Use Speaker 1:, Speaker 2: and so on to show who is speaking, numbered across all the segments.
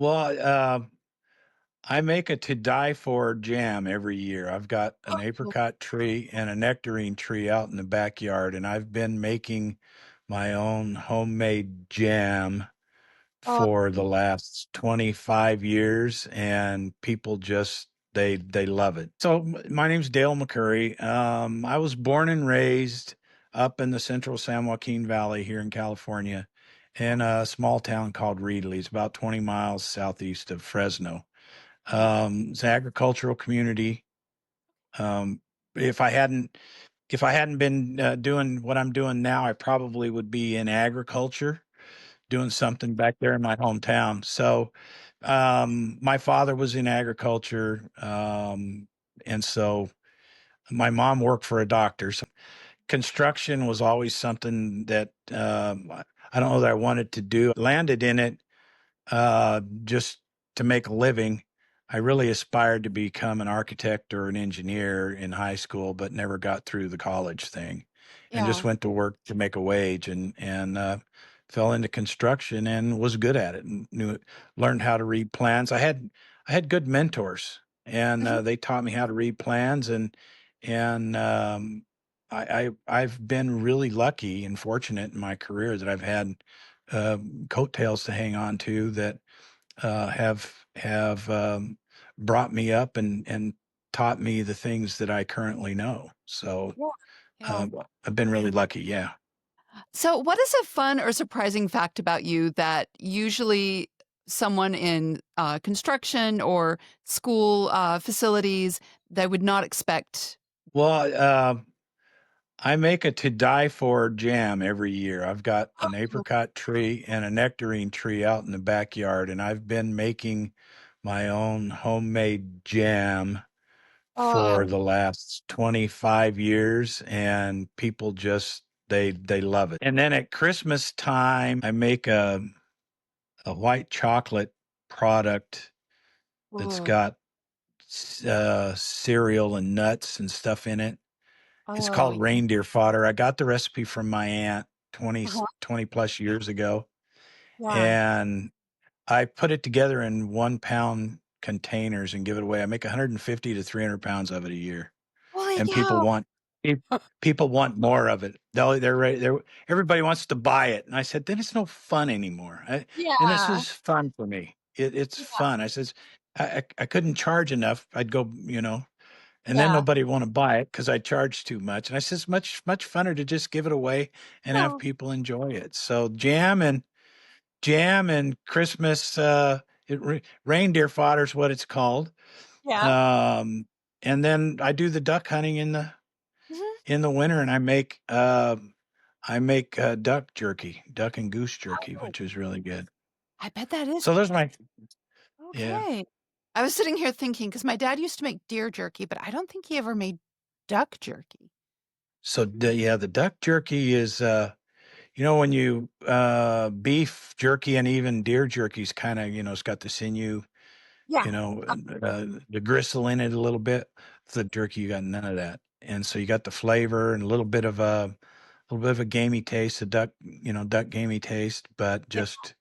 Speaker 1: Well, I make a to die for jam every year. I've got an
Speaker 2: Oh,
Speaker 1: apricot tree and a nectarine tree out in the backyard, and I've been making my own homemade jam
Speaker 2: oh,
Speaker 1: for the last 25 years, and people just they love it. So my name's Dale McCurry. I was born and raised up in the central San Joaquin Valley here in California in a small town called Reedley. It's about 20 miles southeast of Fresno. It's an agricultural community. Um, if I hadn't if I hadn't been doing what I'm doing now, I probably would be in agriculture, doing something back there in my hometown. So, my father was in agriculture, and so my mom worked for a doctor. So construction was always something that I don't know that I wanted to do. Landed in it just to make a living. I really aspired to become an architect or an engineer in high school, but never got through the college thing, and just
Speaker 2: yeah.
Speaker 1: went to work to make a wage, and fell into construction and was good at it and learned how to read plans. I had good mentors, and
Speaker 2: Mhm.
Speaker 1: they taught me how to read plans, and I've been really lucky and fortunate in my career that I've had coattails to hang on to that have brought me up and taught me the things that I currently know. So
Speaker 2: Yeah. Yeah.
Speaker 1: uh, I've been really lucky. Yeah.
Speaker 2: So, what is a fun or surprising fact about you that usually someone in construction or school facilities they would not expect?
Speaker 1: Well, I make a to die for jam every year. I've got an
Speaker 2: Oh,
Speaker 1: apricot tree and a nectarine tree out in the backyard, and I've been making my own homemade jam for
Speaker 2: oh,
Speaker 1: the last 25 years, and people just they love it. And then at Christmas time, I make a white chocolate product that's
Speaker 2: oh,
Speaker 1: got cereal and nuts and stuff in it. It's
Speaker 2: oh,
Speaker 1: called reindeer fodder. I got the recipe from my aunt 20
Speaker 2: uh-huh,
Speaker 1: 20 plus years ago,
Speaker 2: yeah.
Speaker 1: and I put it together in 1 pound containers and give it away. I make 150 to 300 pounds of it a year,
Speaker 2: Holy
Speaker 1: and
Speaker 2: cow!
Speaker 1: pe- people want more of it. They're ready. Everybody wants to buy it, and I said, then it's no fun anymore. And this
Speaker 2: Yeah,
Speaker 1: is fun for me. It's
Speaker 2: yeah,
Speaker 1: fun. I says I couldn't charge enough. I'd go, and then
Speaker 2: yeah.
Speaker 1: nobody want to buy it because I charge too much. And I says much funner to just give it away and have
Speaker 2: Oh,
Speaker 1: people enjoy it. So jam and Christmas reindeer fodder is what it's called.
Speaker 2: yeah.
Speaker 1: Um, and then I do the duck hunting
Speaker 2: Mhm.
Speaker 1: in the winter, and I make duck jerky, duck and goose jerky,
Speaker 2: Oh,
Speaker 1: which is really good.
Speaker 2: I bet that is
Speaker 1: So there's my yeah.
Speaker 2: okay. I was sitting here thinking because my dad used to make deer jerky, but I don't think he ever made duck jerky.
Speaker 1: So the duck jerky is when you beef jerky and even deer jerky's kind of it's got the sinew,
Speaker 2: Yeah.
Speaker 1: you know, the gristle in it a little bit. The jerky, you got none of that, and so you got the flavor and a little bit of a gamey taste, a duck gamey taste, but
Speaker 2: Yeah.
Speaker 1: just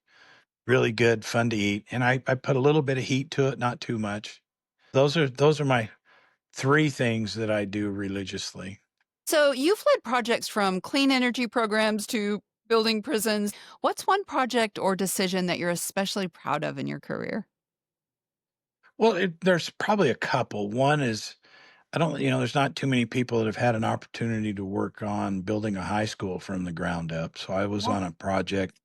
Speaker 1: really good, fun to eat. And I put a little bit of heat to it, not too much. Those are my three things that I do religiously.
Speaker 2: So you've led projects from clean energy programs to building prisons. What's one project or decision that you're especially proud of in your career?
Speaker 1: Well, there's probably a couple. One is I don't, there's not too many people that have had an opportunity to work on building a high school from the ground up. So I was
Speaker 2: Yeah.
Speaker 1: on a project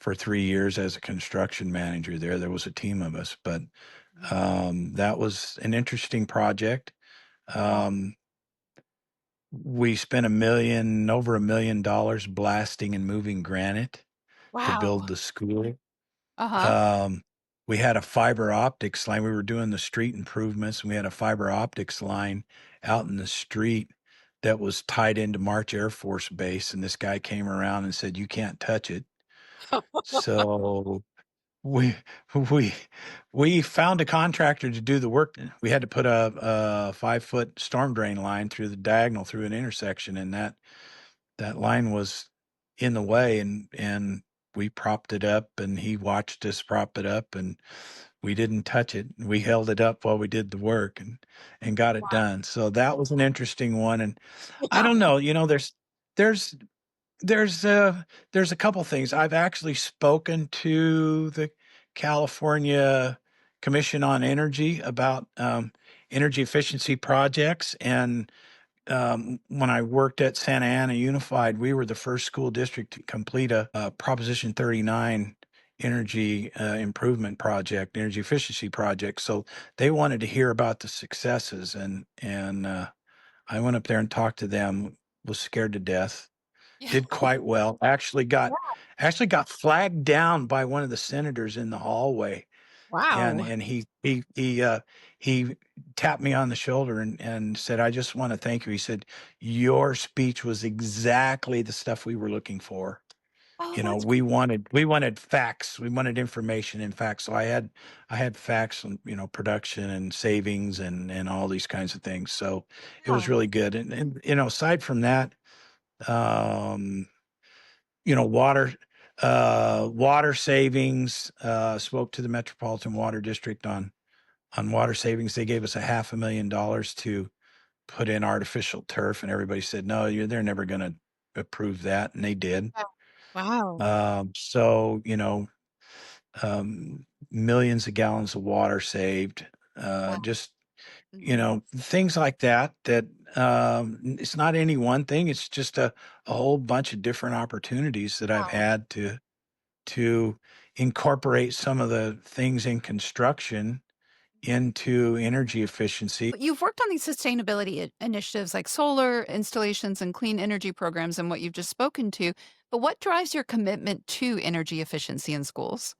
Speaker 1: for 3 years as a construction manager there. There was a team of us, but that was an interesting project.
Speaker 2: Yeah.
Speaker 1: Um, we spent over $1 million blasting and moving granite to
Speaker 2: Wow.
Speaker 1: build the school.
Speaker 2: Uh-huh.
Speaker 1: Um, we had a fiber optics line. We were doing the street improvements, and we had a fiber optics line out in the street that was tied into March Air Force Base. And this guy came around and said, "You can't touch it." So we we we found a contractor to do the work. We had to put a 5 foot storm drain line through the diagonal through an intersection, and that line was in the way, and we propped it up, and he watched us prop it up, and we didn't touch it. We held it up while we did the work and got it done. So that was an interesting one. And I
Speaker 2: Yeah.
Speaker 1: don't know, there's there's uh there's a couple things. I've actually spoken to the California Commission on Energy about energy efficiency projects, and when I worked at Santa Ana Unified, we were the first school district to complete a Proposition 39 energy improvement project, energy efficiency project. So they wanted to hear about the successes, and I went up there and talked to them. Was scared to death.
Speaker 2: Yeah.
Speaker 1: Did quite well. Actually got flagged down by one of the senators in the hallway, and
Speaker 2: Wow.
Speaker 1: and he tapped me on the shoulder and said, "I just want to thank you." He said, "Your speech was exactly the stuff we were looking for.
Speaker 2: Oh,
Speaker 1: You know,
Speaker 2: that's
Speaker 1: we wanted facts, we wanted information and facts." So I had facts on, production and savings and all these kinds of things. So it was
Speaker 2: yeah.
Speaker 1: really good. And aside from that, um, water water savings. Spoke to the Metropolitan Water District on water savings. They gave us $500,000 to put in artificial turf, and everybody said, no, they're never going to approve that, and they did.
Speaker 2: Yeah. Wow.
Speaker 1: So millions of gallons of water saved.
Speaker 2: Wow.
Speaker 1: Just
Speaker 2: Mhm.
Speaker 1: things like that. That it's not any one thing. It's just a whole bunch of different opportunities that I've had to incorporate some of the things in construction into energy efficiency.
Speaker 2: You've worked on these sustainability initiatives like solar installations and clean energy programs and what you've just spoken to. But what drives your commitment to energy efficiency in schools?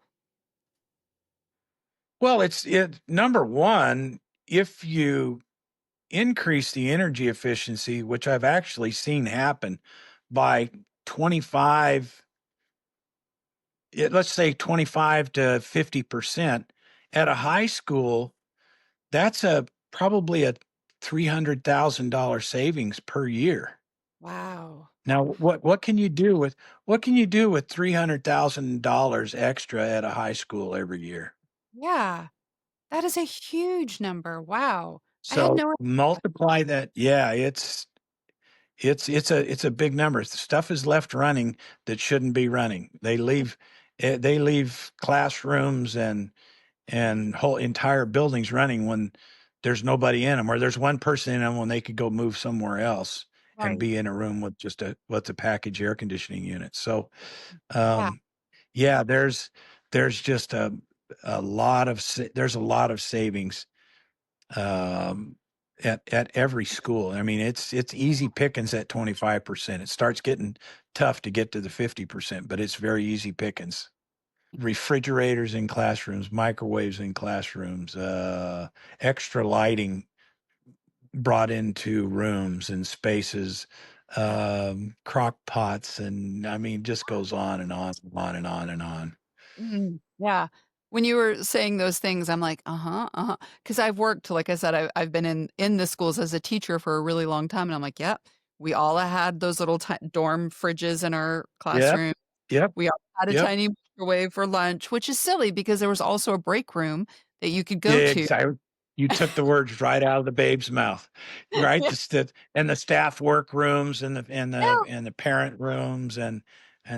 Speaker 1: Well, it number one, if you increase the energy efficiency, which I've actually seen happen by 25, let's say 25 to 50% at a high school, that's a probably a $300,000 savings per year.
Speaker 2: Wow.
Speaker 1: Now, what can you do with $300,000 extra at a high school every year?
Speaker 2: Yeah. That is a huge number. Wow. I had
Speaker 1: So
Speaker 2: no
Speaker 1: multiply that. Yeah, it's a big number. Stuff is left running that shouldn't be running. They leave classrooms and whole entire buildings running when there's nobody in them, or there's one person in them when they could go move somewhere else and
Speaker 2: right.
Speaker 1: be in a room with just a package air conditioning unit. So
Speaker 2: Yeah.
Speaker 1: um, yeah, there's just there's a lot of savings um, at every school. I mean, it's easy pickings at 25%. It starts getting tough to get to the 50%, but it's very easy pickings. Refrigerators in classrooms, microwaves in classrooms, extra lighting brought into rooms and spaces,
Speaker 2: Yeah.
Speaker 1: crock pots, and I mean, just goes on and on and on and on and on.
Speaker 2: Yeah. When you were saying those things, I'm like, uh-huh, uh-huh. Because I've worked, like I said, I've been in the schools as a teacher for a really long time, and I'm like, "Yep, we all had those little dorm fridges in our
Speaker 1: Yep,
Speaker 2: classroom.
Speaker 1: yep,
Speaker 2: We all had a
Speaker 1: yep.
Speaker 2: tiny microwave for lunch," which is silly because there was also a break room that you could go
Speaker 1: Yeah,
Speaker 2: to.
Speaker 1: exactly. You took the words right out of the babe's mouth, right? And the staff work rooms and
Speaker 2: Yeah.
Speaker 1: the parent rooms and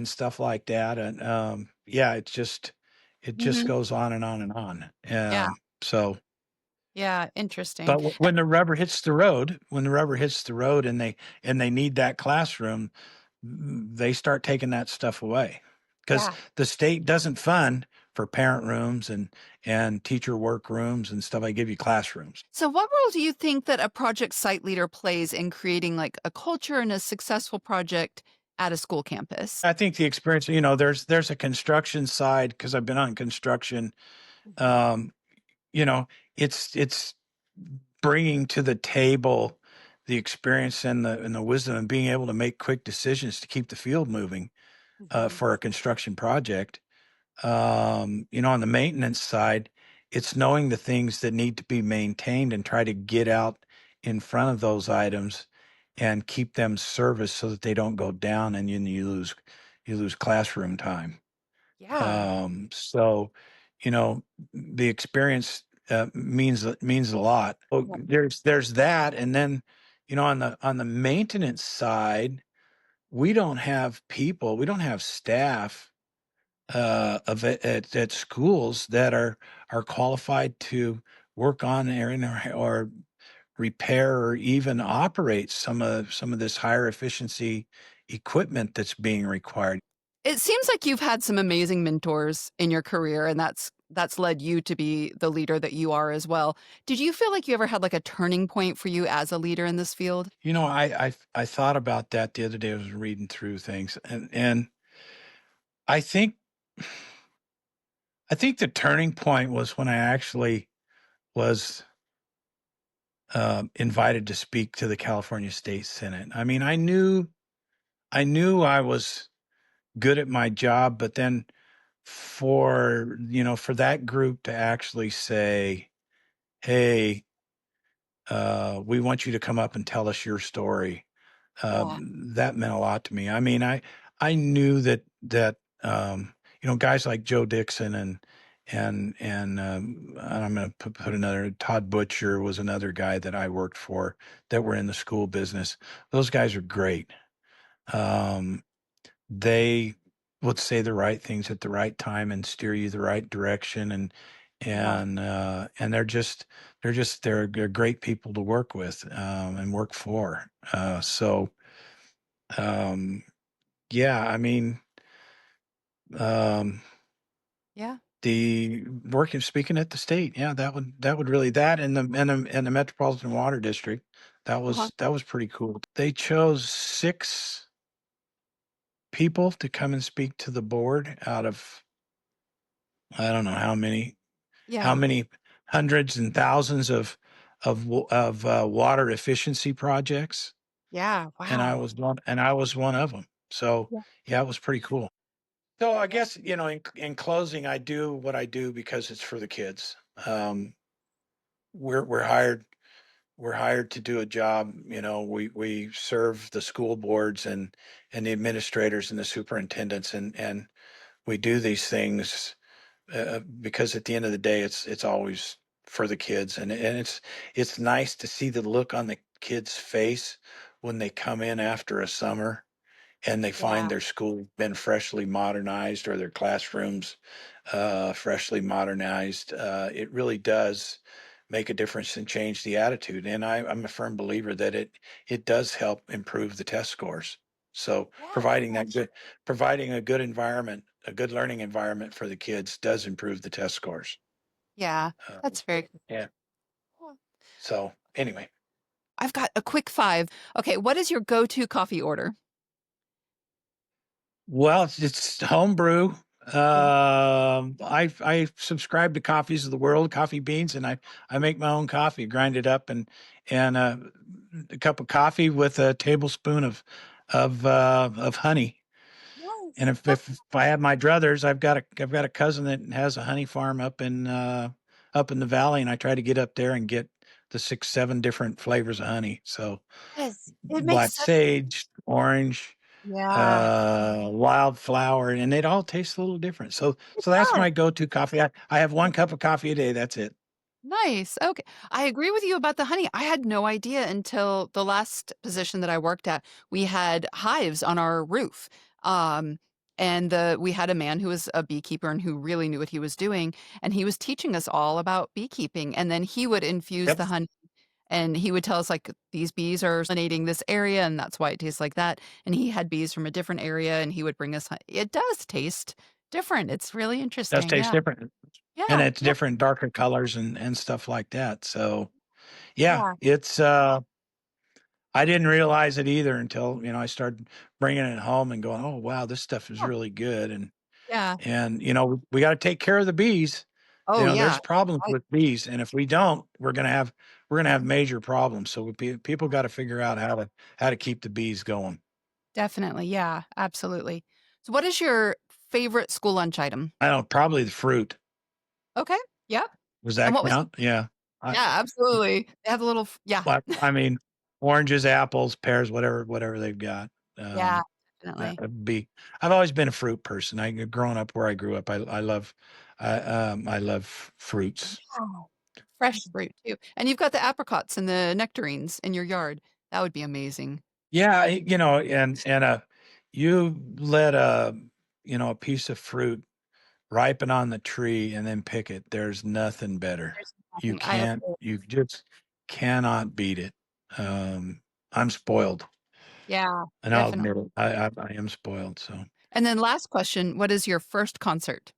Speaker 1: stuff like that. And yeah, it just
Speaker 2: Mhm.
Speaker 1: goes on and on and on.
Speaker 2: Yeah.
Speaker 1: So,
Speaker 2: Yeah, interesting.
Speaker 1: but when the rubber hits the road, and they need that classroom, they start taking that stuff away because
Speaker 2: Yeah.
Speaker 1: the state doesn't fund for parent rooms and teacher work rooms and stuff. I give you classrooms.
Speaker 2: So what role do you think that a project site leader plays in creating, like, a culture and a successful project at a school campus?
Speaker 1: I think the experience, there's a construction side because I've been on construction.
Speaker 2: Mhm.
Speaker 1: Um, you know, it's bringing to the table the experience and the wisdom and being able to make quick decisions to keep the field moving
Speaker 2: Mhm.
Speaker 1: for a construction project. On the maintenance side, it's knowing the things that need to be maintained and try to get out in front of those items and keep them serviced so that they don't go down and you lose classroom time.
Speaker 2: Yeah.
Speaker 1: So, you know, the experience means a lot. So
Speaker 2: Yeah.
Speaker 1: there's that, and then, on the maintenance side, we don't have staff at schools that are qualified to work on or repair or even operate some of this higher efficiency equipment that's being required.
Speaker 2: It seems like you've had some amazing mentors in your career, and that's led you to be the leader that you are as well. Did you feel like you ever had, like, a turning point for you as a leader in this field?
Speaker 1: I thought about that the other day. I was reading through things, and I think I think the turning point was when I actually was invited to speak to the California State Senate. I mean, I knew I was good at my job, but then for that group to actually say, "Hey, we want you to come up and tell us your story,"
Speaker 2: Yeah.
Speaker 1: that meant a lot to me. I mean, I knew that guys like Joe Dixon and I'm going to put another Todd Butcher was another guy that I worked for that were in the school business. Those guys are great. Um, they would say the right things at the right time and steer you the right direction,
Speaker 2: Yeah.
Speaker 1: and they're great people to work with and work for. Um, yeah, I mean, um,
Speaker 2: Yeah.
Speaker 1: the working speaking at the state, yeah, that would really that and the Metropolitan Water District,
Speaker 2: Uh-huh.
Speaker 1: that was pretty cool. They chose 6 people to come and speak to the board out of I don't know how
Speaker 2: Yeah.
Speaker 1: many hundreds and thousands of water efficiency projects,
Speaker 2: Yeah.
Speaker 1: and
Speaker 2: Wow.
Speaker 1: I was one of them. So
Speaker 2: Yeah.
Speaker 1: yeah, it was pretty cool. So I
Speaker 2: Yeah.
Speaker 1: guess in closing, I do what I do because it's for the kids. Um, we're hired we're hired to do a job. We serve the school boards and the administrators and the superintendents, and we do these things because at the end of the day, it's always for the kids, and it's nice to see the look on the kids' face when they come in after a summer and they find
Speaker 2: Yeah.
Speaker 1: their school been freshly modernized or their classrooms freshly modernized. It really does make a difference and change the attitude. And I'm a firm believer that it does help improve the test scores. So
Speaker 2: Yeah.
Speaker 1: providing a good environment, a good learning environment for the kids does improve the test scores.
Speaker 2: Yeah.
Speaker 1: Uh,
Speaker 2: That's very
Speaker 1: yeah.
Speaker 2: cool.
Speaker 1: So anyway,
Speaker 2: I've got a quick 5. Okay, what is your go-to coffee order?
Speaker 1: well, it's homebrew.
Speaker 2: Yeah.
Speaker 1: I subscribe to Coffees of the World, coffee beans, and I make my own coffee, grind it up, and a cup of coffee with a tablespoon of honey. And
Speaker 2: Nice.
Speaker 1: if I have my druthers, I've got a cousin that has a honey farm up in the valley, and I try to get up there and get the 6 7 different flavors of honey. So
Speaker 2: Yes. It makes
Speaker 1: black
Speaker 2: such
Speaker 1: sage, orange,
Speaker 2: Yeah.
Speaker 1: wildflower, and it all tastes a little different.
Speaker 2: It
Speaker 1: So that's
Speaker 2: does.
Speaker 1: my go-to coffee. I have 1 cup of coffee a day. That's it.
Speaker 2: Nice. Okay. I agree with you about the honey. I had no idea until the last position that I worked at. We had hives on our roof. Um, and we had a man who was a beekeeper and who really knew what he was doing. And he was teaching us all about beekeeping. And then he would infuse
Speaker 1: Yep.
Speaker 2: the honey and he would tell us, like, these bees are pollinating this area and that's why it tastes like that. And he had bees from a different area and he would bring us honey. It does taste different. It's really
Speaker 1: Does
Speaker 2: interesting.
Speaker 1: taste
Speaker 2: Yeah.
Speaker 1: different, and
Speaker 2: Yeah.
Speaker 1: it's
Speaker 2: Yeah.
Speaker 1: different, darker colors and stuff like that. So yeah,
Speaker 2: Yeah.
Speaker 1: it's I didn't realize it either until I started bringing it home and going, oh wow, this stuff is
Speaker 2: Oh,
Speaker 1: really good,
Speaker 2: yeah.
Speaker 1: and we got to take care of the bees.
Speaker 2: Oh, yeah.
Speaker 1: There's problems
Speaker 2: Right.
Speaker 1: with bees, and if we don't, we're gonna have major problems. So people got to figure out how to keep the bees going.
Speaker 2: Definitely, yeah, absolutely. So what is your favorite school lunch item?
Speaker 1: I don't know, probably the fruit.
Speaker 2: Okay, yep,
Speaker 1: Does
Speaker 2: and
Speaker 1: that
Speaker 2: what was
Speaker 1: count? Yeah. I
Speaker 2: Yeah, absolutely. They have a little f yeah,
Speaker 1: I mean, oranges, apples, pears, whatever they've got.
Speaker 2: yeah.
Speaker 1: Um,
Speaker 2: Definitely.
Speaker 1: would be. I've always been a fruit person. Growing up where I grew up, I love fruits.
Speaker 2: Wow. Fresh fruit too. And you've got the apricots and the nectarines in your yard. That would be amazing.
Speaker 1: Yeah, you let a piece of fruit ripen on the tree and then pick it. There's nothing better.
Speaker 2: There's nothing I agree.
Speaker 1: You just cannot beat it. I'm spoiled,
Speaker 2: Yeah,
Speaker 1: and I'll
Speaker 2: definitely.
Speaker 1: admit it. I am spoiled. So
Speaker 2: And then last question, what is your first concert?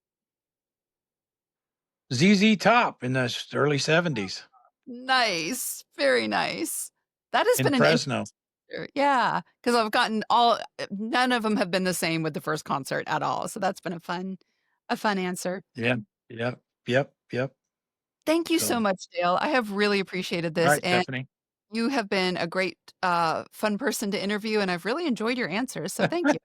Speaker 1: ZZ Top in the early '70s
Speaker 2: Nice. Very nice. That has
Speaker 1: in
Speaker 2: been an
Speaker 1: Fresno.
Speaker 2: interesting yeah, because 'cause I've gotten all none of them have been the same with the first concert at all, so that's been a fun answer.
Speaker 1: Yeah. Yep. Yep. Yep.
Speaker 2: Thank you so
Speaker 1: So,
Speaker 2: much, Dale. I have really appreciated
Speaker 1: all
Speaker 2: this,
Speaker 1: right,
Speaker 2: and
Speaker 1: Stephanie.
Speaker 2: you have been a great, fun person to interview, and I've really enjoyed your answers, so thank you.